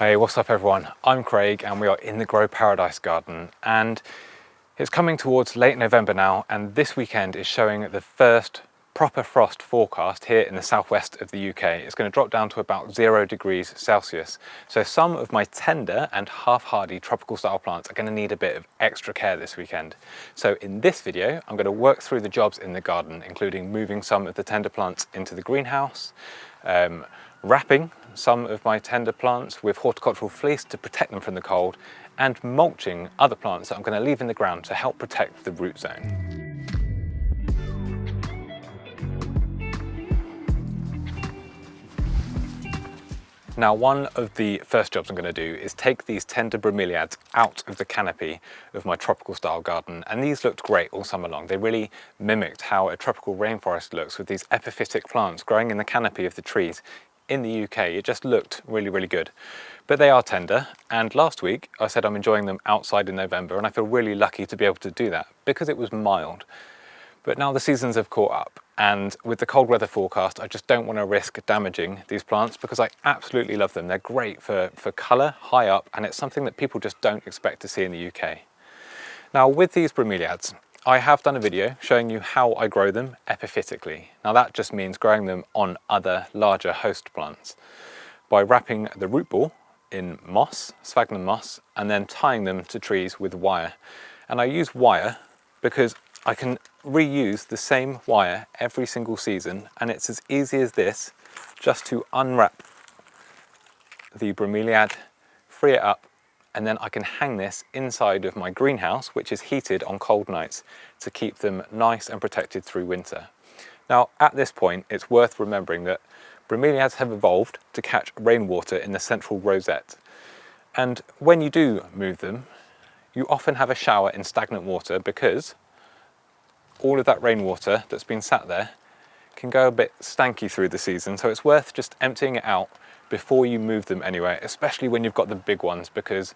Hey, what's up everyone? I'm Craig and we are in the Grow Paradise garden, and it's coming towards late November now, and this weekend is showing the first proper frost forecast here in the southwest of the UK. It's going to drop down to about 0 degrees Celsius. So some of my tender and half-hardy tropical style plants are going to need a bit of extra care this weekend. So in this video, I'm going to work through the jobs in the garden, including moving some of the tender plants into the greenhouse, wrapping some of my tender plants with horticultural fleece to protect them from the cold, and mulching other plants that I'm going to leave in the ground to help protect the root zone. Now, one of the first jobs I'm going to do is take these tender bromeliads out of the canopy of my tropical style garden, and these looked great all summer long. They really mimicked how a tropical rainforest looks with these epiphytic plants growing in the canopy of the trees. In the UK, it just looked really good. But they are tender, and last week I said I'm enjoying them outside in November, and I feel really lucky to be able to do that because it was mild. But now the seasons have caught up, and with the cold weather forecast, I just don't want to risk damaging these plants because I absolutely love them. They're great for colour, high up, and it's something that people just don't expect to see in the UK. Now with these bromeliads, I have done a video showing you how I grow them epiphytically. Now that just means growing them on other larger host plants by wrapping the root ball in moss, sphagnum moss, and then tying them to trees with wire. And I use wire because I can reuse the same wire every single season, and it's as easy as this, just to unwrap the bromeliad, free it up, and then I can hang this inside of my greenhouse, which is heated on cold nights to keep them nice and protected through winter. Now, at this point, it's worth remembering that bromeliads have evolved to catch rainwater in the central rosette. And when you do move them, you often have a shower in stagnant water because all of that rainwater that's been sat there can go a bit stanky through the season. So it's worth just emptying it out before you move them anywhere, especially when you've got the big ones, because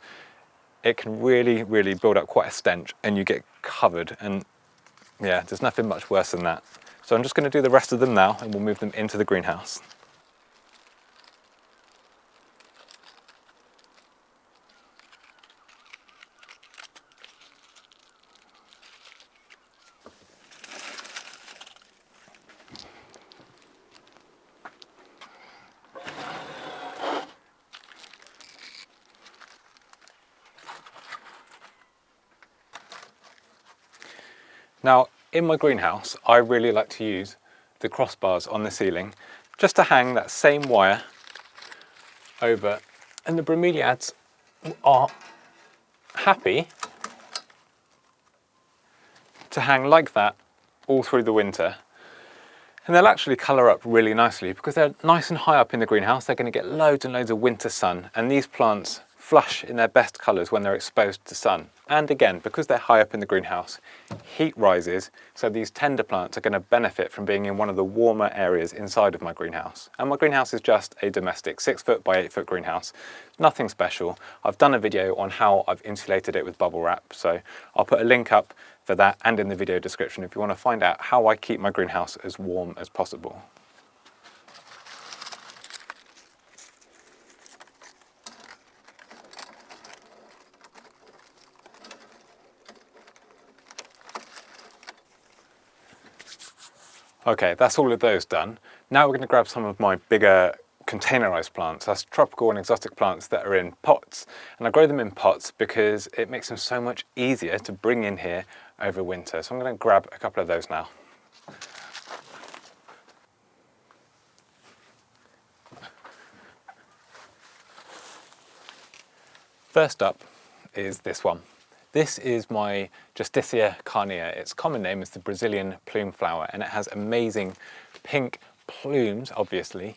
it can really build up quite a stench and you get covered, and yeah, there's nothing much worse than that. So I'm just going to do the rest of them now and we'll move them into the greenhouse. Now, in my greenhouse, I really like to use the crossbars on the ceiling just to hang that same wire over, and the bromeliads are happy to hang like that all through the winter. And they'll actually colour up really nicely because they're nice and high up in the greenhouse. They're going to get loads and loads of winter sun, and these plants flush in their best colours when they're exposed to sun. And again, because they're high up in the greenhouse, heat rises, so these tender plants are going to benefit from being in one of the warmer areas inside of my greenhouse. And my greenhouse is just a domestic 6 foot by 8 foot greenhouse. Nothing special. I've done a video on how I've insulated it with bubble wrap, so I'll put a link up for that and in the video description if you want to find out how I keep my greenhouse as warm as possible. Okay, that's all of those done. Now we're going to grab some of my bigger containerized plants. That's tropical and exotic plants that are in pots. And I grow them in pots because it makes them so much easier to bring in here over winter. So I'm going to grab a couple of those now. First up is this one. This is my Justicia carnea. Its common name is the Brazilian plume flower, and it has amazing pink plumes, obviously,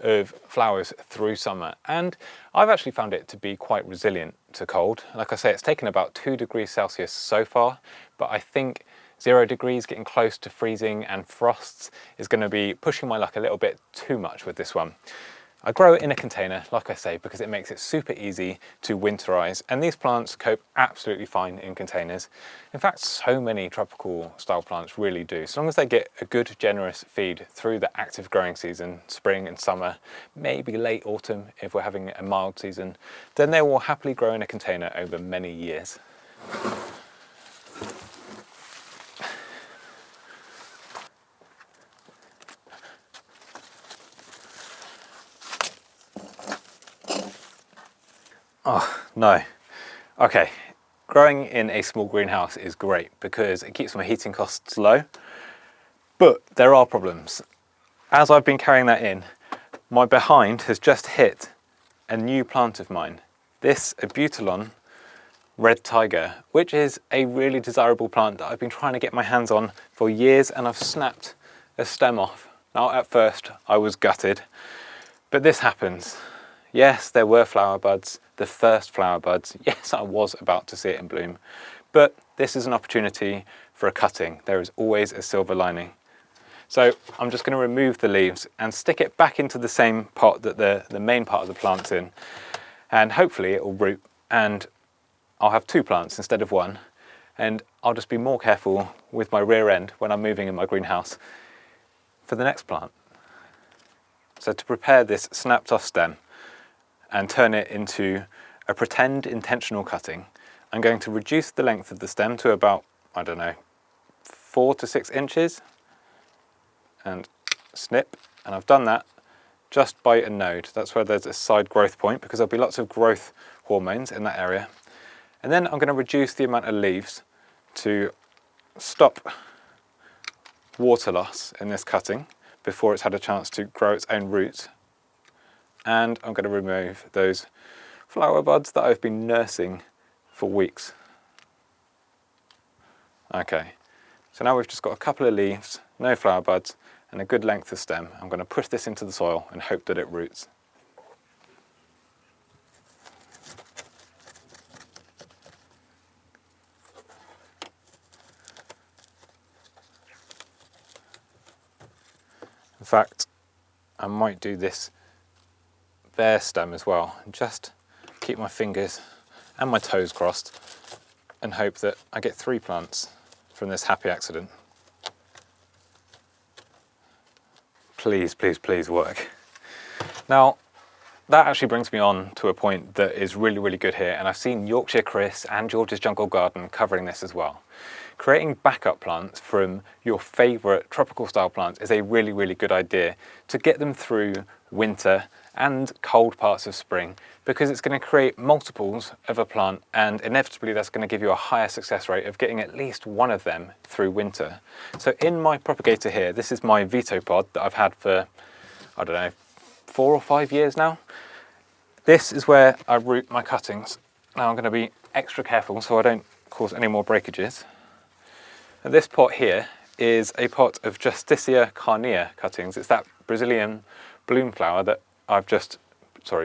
of flowers through summer. And I've actually found it to be quite resilient to cold. Like I say, it's taken about 2 degrees Celsius so far, but I think 0 degrees, getting close to freezing, and frosts is going to be pushing my luck a little bit too much with this one. I grow it in a container, like I say, because it makes it super easy to winterize, and these plants cope absolutely fine in containers. In fact, so many tropical style plants really do. So long as they get a good generous feed through the active growing season, spring and summer, maybe late autumn if we're having a mild season, then they will happily grow in a container over many years. Oh, no. Okay, growing in a small greenhouse is great because it keeps my heating costs low, but there are problems. As I've been carrying that in, my behind has just hit a new plant of mine. This Abutilon Red Tiger, which is a really desirable plant that I've been trying to get my hands on for years, and I've snapped a stem off. Now, at first I was gutted, but this happens. Yes, there were flower buds, the first flower buds. Yes, I was about to see it in bloom, but this is an opportunity for a cutting. There is always a silver lining. So I'm just going to remove the leaves and stick it back into the same pot that the main part of the plant's in, and hopefully it will root and I'll have two plants instead of one, and I'll just be more careful with my rear end when I'm moving in my greenhouse for the next plant. So to prepare this snapped off stem and turn it into a pretend intentional cutting, I'm going to reduce the length of the stem to about, I don't know, 4 to 6 inches, and snip, and I've done that just by a node. That's where there's a side growth point, because there'll be lots of growth hormones in that area. And then I'm going to reduce the amount of leaves to stop water loss in this cutting before it's had a chance to grow its own roots. And I'm going to remove those flower buds that I've been nursing for weeks. Okay, so now we've just got a couple of leaves, no flower buds, and a good length of stem. I'm going to push this into the soil and hope that it roots. In fact, I might do this bare stem as well, and just keep my fingers and my toes crossed and hope that I get 3 plants from this happy accident. Please, please, please work. Now, that actually brings me on to a point that is really, really good here, and I've seen Yorkshire Chris and George's Jungle Garden covering this as well. Creating backup plants from your favourite tropical style plants is a really, really good idea to get them through winter and cold parts of spring, because it's going to create multiples of a plant, and inevitably that's going to give you a higher success rate of getting at least one of them through winter. So in my propagator here, this is my Vito pod that I've had for, I don't know, 4 or 5 years now. This is where I root my cuttings. Now I'm going to be extra careful so I don't cause any more breakages. And this pot here is a pot of Justicia carnea cuttings. It's that Brazilian bloom flower that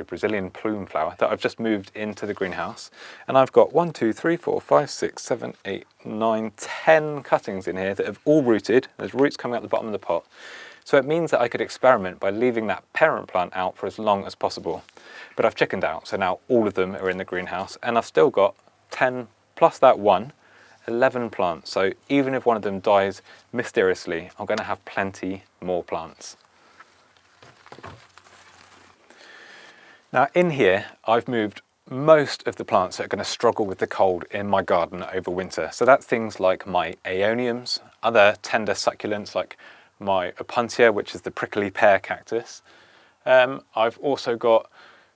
Brazilian plume flower that I've just moved into the greenhouse. And I've got 1, 2, 3, 4, 5, 6, 7, 8, 9, 10 cuttings in here that have all rooted. There's roots coming out the bottom of the pot. So it means that I could experiment by leaving that parent plant out for as long as possible. But I've chickened out, so now all of them are in the greenhouse, and I've still got 10 plus that one, 11 plants. So even if one of them dies mysteriously, I'm going to have plenty more plants. Now in here, I've moved most of the plants that are going to struggle with the cold in my garden over winter. So that's things like my aeoniums, other tender succulents like my opuntia, which is the prickly pear cactus. I've also got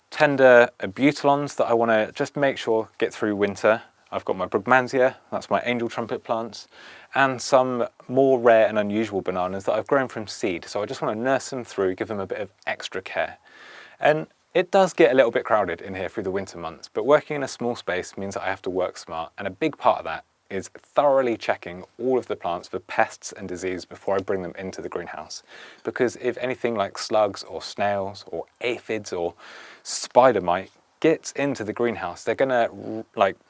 tender abutilons that I want to just make sure get through winter. I've got my Bromeliads, that's my angel trumpet plants, and some more rare and unusual bananas that I've grown from seed. So I just want to nurse them through, give them a bit of extra care. And it does get a little bit crowded in here through the winter months, but working in a small space means that I have to work smart, and a big part of that is thoroughly checking all of the plants for pests and disease before I bring them into the greenhouse. Because if anything like slugs or snails or aphids or spider mite gets into the greenhouse, they're gonna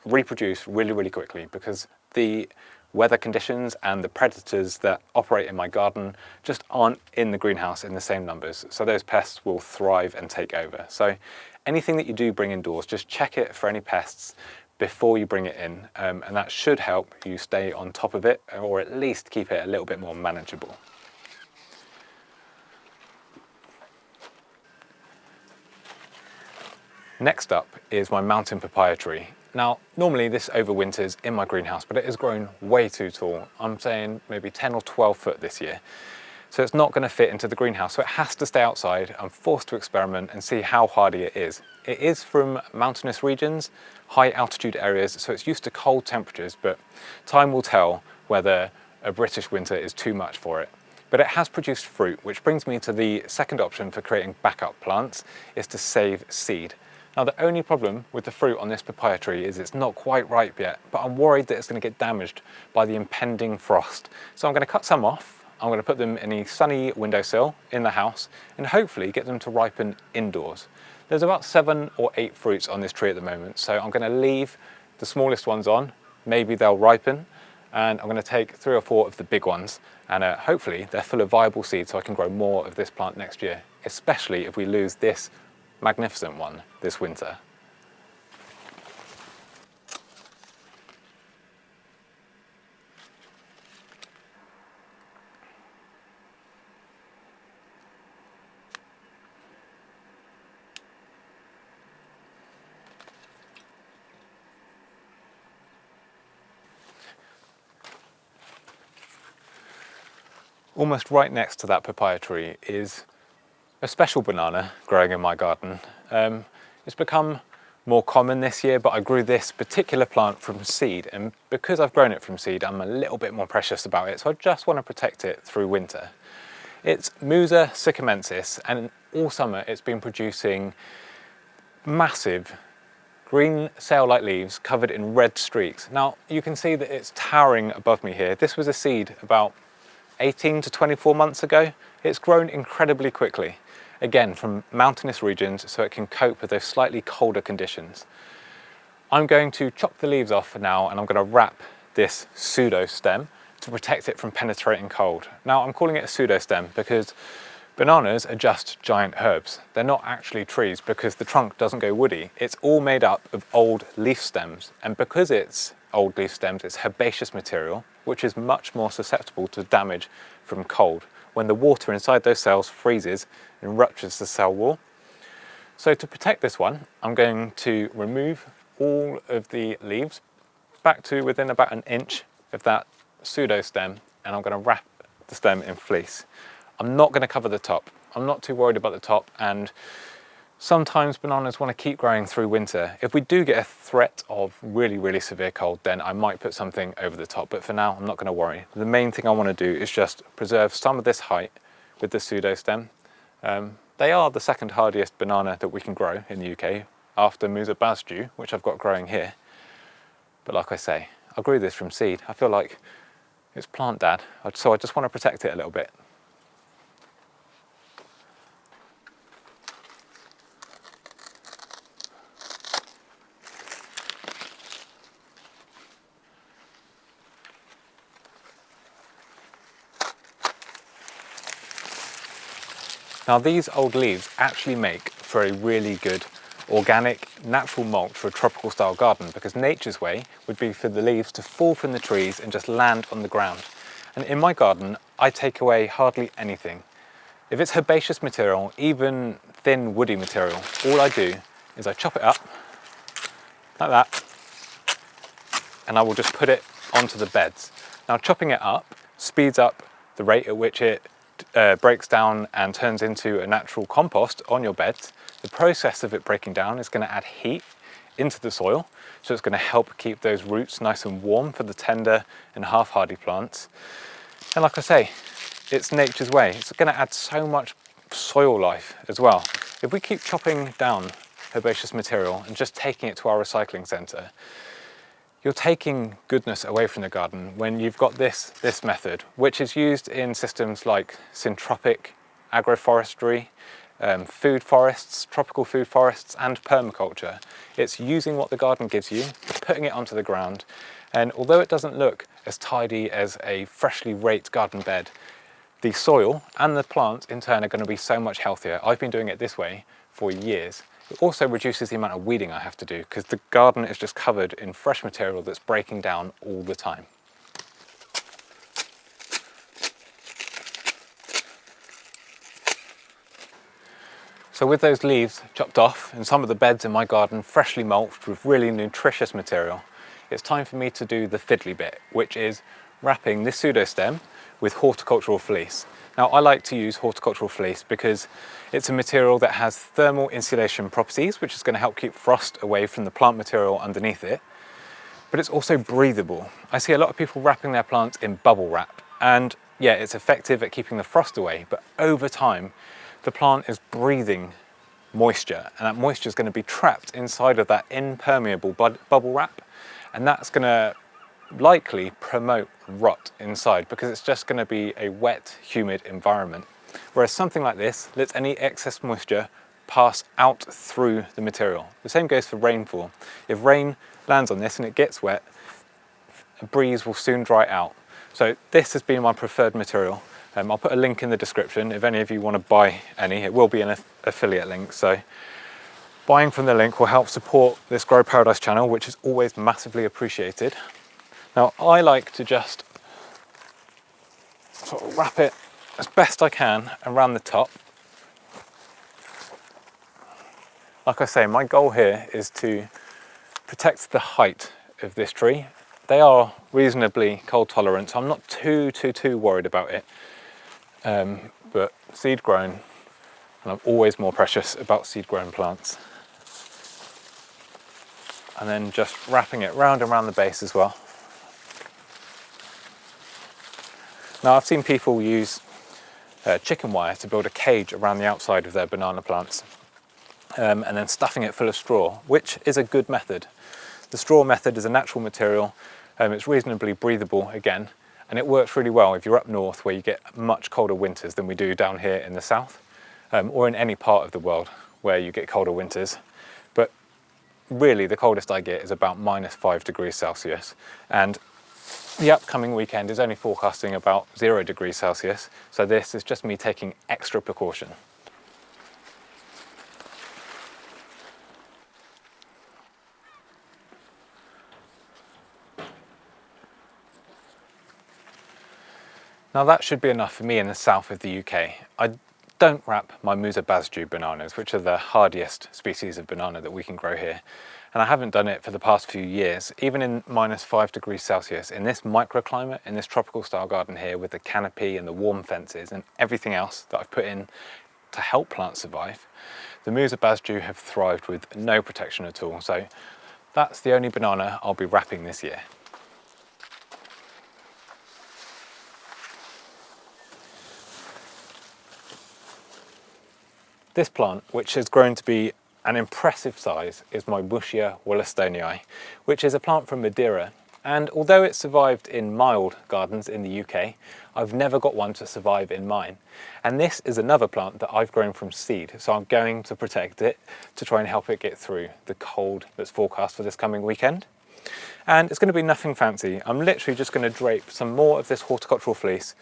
reproduce really, really quickly, because the weather conditions and the predators that operate in my garden just aren't in the greenhouse in the same numbers. So those pests will thrive and take over. So anything that you do bring indoors, just check it for any pests before you bring it in, and that should help you stay on top of it, or at least keep it a little bit more manageable. Next up is my mountain papaya tree. Now, normally this overwinters in my greenhouse, but it has grown way too tall. I'm saying maybe 10 or 12 foot this year. So it's not going to fit into the greenhouse, so it has to stay outside. I'm forced to experiment and see how hardy it is. It is from mountainous regions, high altitude areas, so it's used to cold temperatures, but time will tell whether a British winter is too much for it. But it has produced fruit, which brings me to the second option for creating backup plants, is to save seed. Now, the only problem with the fruit on this papaya tree is it's not quite ripe yet, but I'm worried that it's going to get damaged by the impending frost. So I'm going to cut some off, I'm going to put them in a sunny windowsill in the house, and hopefully get them to ripen indoors. There's about 7 or 8 fruits on this tree at the moment, so I'm going to leave the smallest ones on, maybe they'll ripen, and I'm going to take 3 or 4 of the big ones, and hopefully they're full of viable seeds so I can grow more of this plant next year, especially if we lose this magnificent one this winter. Almost right next to that papaya tree is a special banana growing in my garden. It's become more common this year, but I grew this particular plant from seed, and because I've grown it from seed, I'm a little bit more precious about it, so I just want to protect it through winter. It's Musa sycamensis, and all summer it's been producing massive green sail-like leaves covered in red streaks. Now, you can see that it's towering above me here. This was a seed about 18 to 24 months ago. It's grown incredibly quickly, again from mountainous regions, so it can cope with those slightly colder conditions. I'm going to chop the leaves off for now, and I'm going to wrap this pseudo stem to protect it from penetrating cold. Now, I'm calling it a pseudo stem because bananas are just giant herbs. They're not actually trees because the trunk doesn't go woody. It's all made up of old leaf stems, and because it's old leaf stems, it's herbaceous material, which is much more susceptible to damage from cold when the water inside those cells freezes and ruptures the cell wall. So to protect this one, I'm going to remove all of the leaves back to within about an inch of that pseudo stem, and I'm going to wrap the stem in fleece. I'm not going to cover the top. I'm not too worried about the top, and sometimes bananas want to keep growing through winter. If we do get a threat of really, really severe cold, then I might put something over the top, but for now I'm not going to worry. The main thing I want to do is just preserve some of this height with the pseudo stem. They are the second hardiest banana that we can grow in the UK after Musa basjoo, which I've got growing here. But like I say, I grew this from seed. I feel like it's plant dad, so I just want to protect it a little bit. Now, these old leaves actually make for a really good organic natural mulch for a tropical style garden, because nature's way would be for the leaves to fall from the trees and just land on the ground. And in my garden, I take away hardly anything. If it's herbaceous material, even thin woody material, all I do is I chop it up like that, and I will just put it onto the beds. Now, chopping it up speeds up the rate at which it breaks down and turns into a natural compost on your beds. The process of it breaking down is going to add heat into the soil, so it's going to help keep those roots nice and warm for the tender and half-hardy plants. And like I say, it's nature's way. It's going to add so much soil life as well. If we keep chopping down herbaceous material and just taking it to our recycling centre, you're taking goodness away from the garden when you've got this method, which is used in systems like syntropic agroforestry, food forests, tropical food forests, and permaculture. It's using what the garden gives you, putting it onto the ground, And although it doesn't look as tidy as a freshly raked garden bed, the soil and the plants in turn are going to be so much healthier. I've been doing it this way for years. It also reduces the amount of weeding I have to do because the garden is just covered in fresh material that's breaking down all the time. So with those leaves chopped off and some of the beds in my garden freshly mulched with really nutritious material, it's time for me to do the fiddly bit, which is wrapping this pseudostem with horticultural fleece. Now I like to use horticultural fleece because it's a material that has thermal insulation properties, which is going to help keep frost away from the plant material underneath it, but it's also breathable. I see a lot of people wrapping their plants in bubble wrap, and yeah, it's effective at keeping the frost away, but over time the plant is breathing moisture, and that moisture is going to be trapped inside of that impermeable bubble wrap, and that's going to likely promote rot inside because it's just going to be a wet, humid environment. Whereas something like this lets any excess moisture pass out through the material. The same goes for rainfall. If rain lands on this and it gets wet, a breeze will soon dry it out. So this has been my preferred material. I'll put a link in the description if any of you want to buy any. It will be an affiliate link, so buying from the link will help support this Grow Paradise channel, which is always massively appreciated. Now I like to just sort of wrap it as best I can around the top. Like I say, my goal here is to protect the height of this tree. They are reasonably cold tolerant, so I'm not too worried about it. But seed grown, and I'm always more precious about seed grown plants. And then just wrapping it round and round the base as well. Now I've seen people use chicken wire to build a cage around the outside of their banana plants, and then stuffing it full of straw, which is a good method. The straw method is a natural material, it's reasonably breathable again, and it works really well if you're up north where you get much colder winters than we do down here in the south, or in any part of the world where you get colder winters. But really the coldest I get is about -5 degrees Celsius, and the upcoming weekend is only forecasting about 0 degrees Celsius, so this is just me taking extra precaution. Now that should be enough for me in the south of the UK. I don't wrap my Musa Basju bananas, which are the hardiest species of banana that we can grow here. And I haven't done it for the past few years, even in -5 degrees Celsius, in this microclimate, in this tropical style garden here with the canopy and the warm fences and everything else that I've put in to help plants survive. The Musa Basju have thrived with no protection at all, so that's the only banana I'll be wrapping this year. This plant, which has grown to be an impressive size, is my Bushia wollastonii, which is a plant from Madeira. And although it survived in mild gardens in the UK, I've never got one to survive in mine. And this is another plant that I've grown from seed, so I'm going to protect it to try and help it get through the cold that's forecast for this coming weekend. And it's going to be nothing fancy. I'm literally just going to drape some more of this horticultural fleece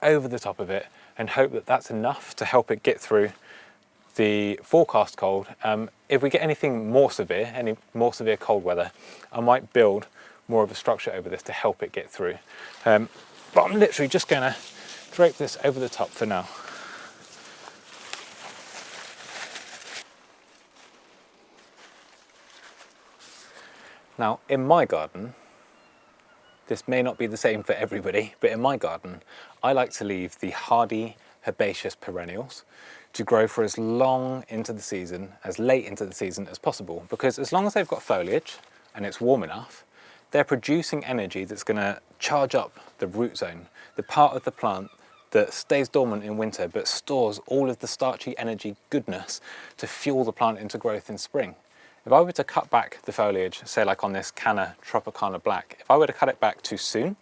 over the top of it and hope that that's enough to help it get through the forecast cold. If we get anything more severe, any more severe cold weather, I might build more of a structure over this to help it get through. But I'm literally just going to drape this over the top for now. Now, in my garden, this may not be the same for everybody, but in my garden, I like to leave the hardy herbaceous perennials to grow for as long into the season, as late into the season as possible, because as long as they've got foliage and it's warm enough, they're producing energy that's going to charge up the root zone, the part of the plant that stays dormant in winter but stores all of the starchy energy goodness to fuel the plant into growth in spring. If I were to cut back the foliage, say like on this Canna Tropicana Black, if I were to cut it back too soon,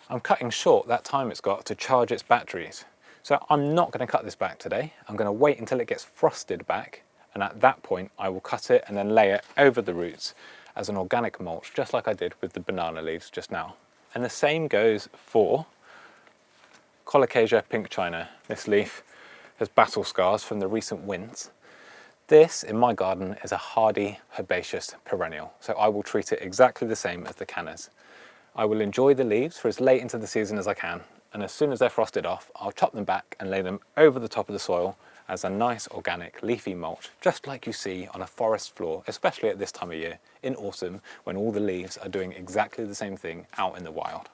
I'm cutting short that time it's got to charge its batteries. So I'm not going to cut this back today. I'm going to wait until it gets frosted back, and at that point I will cut it and then lay it over the roots as an organic mulch, just like I did with the banana leaves just now. And the same goes for Colocasia pink china. This leaf has battle scars from the recent winds. This, in my garden, is a hardy herbaceous perennial, so I will treat it exactly the same as the cannas. I will enjoy the leaves for as late into the season as I can, and as soon as they're frosted off, I'll chop them back and lay them over the top of the soil as a nice organic leafy mulch, just like you see on a forest floor, especially at this time of year, in autumn, when all the leaves are doing exactly the same thing out in the wild.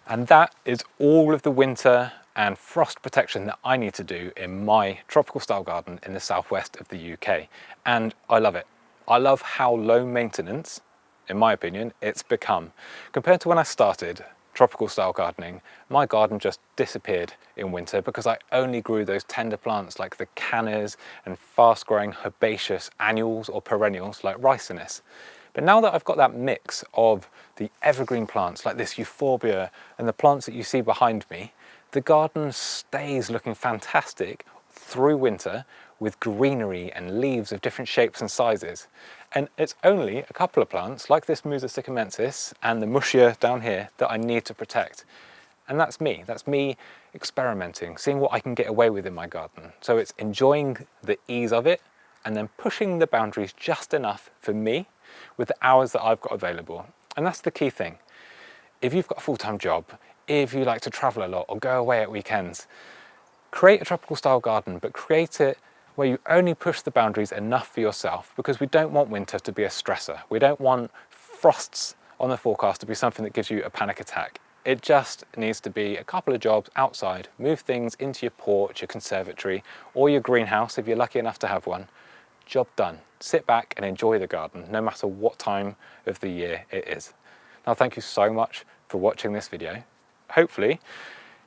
And that is all of the winter and frost protection that I need to do in my tropical style garden in the southwest of the UK. And I love it. I love how low maintenance, in my opinion, it's become. Compared to when I started tropical style gardening, my garden just disappeared in winter because I only grew those tender plants like the cannas and fast growing herbaceous annuals or perennials like ricinus. But now that I've got that mix of the evergreen plants like this euphorbia and the plants that you see behind me, the garden stays looking fantastic through winter with greenery and leaves of different shapes and sizes. And it's only a couple of plants like this Musa sycamensis and the Muschia down here that I need to protect. And that's me experimenting, seeing what I can get away with in my garden. So it's enjoying the ease of it and then pushing the boundaries just enough for me with the hours that I've got available. And that's the key thing. If you've got a full-time job, if you like to travel a lot or go away at weekends, create a tropical style garden, but create it where you only push the boundaries enough for yourself, because we don't want winter to be a stressor. We don't want frosts on the forecast to be something that gives you a panic attack. It just needs to be a couple of jobs outside, move things into your porch, your conservatory, or your greenhouse if you're lucky enough to have one. Job done. Sit back and enjoy the garden, no matter what time of the year it is. Now, thank you so much for watching this video. Hopefully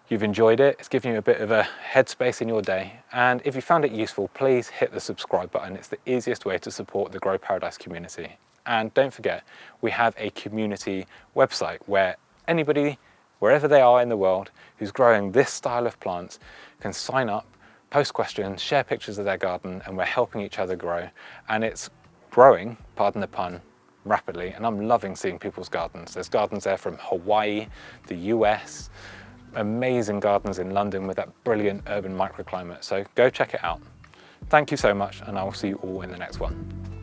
you've enjoyed it. It's given you a bit of a headspace in your day. And if you found it useful, please hit the subscribe button. It's the easiest way to support the Grow Paradise community. And don't forget, we have a community website where anybody, wherever they are in the world, who's growing this style of plants can sign up, post questions, share pictures of their garden, and we're helping each other grow. And it's growing, pardon the pun, rapidly, and I'm loving seeing people's gardens. There's gardens there from Hawaii, the US, amazing gardens in London with that brilliant urban microclimate. So go check it out. Thank you so much, and I will see you all in the next one.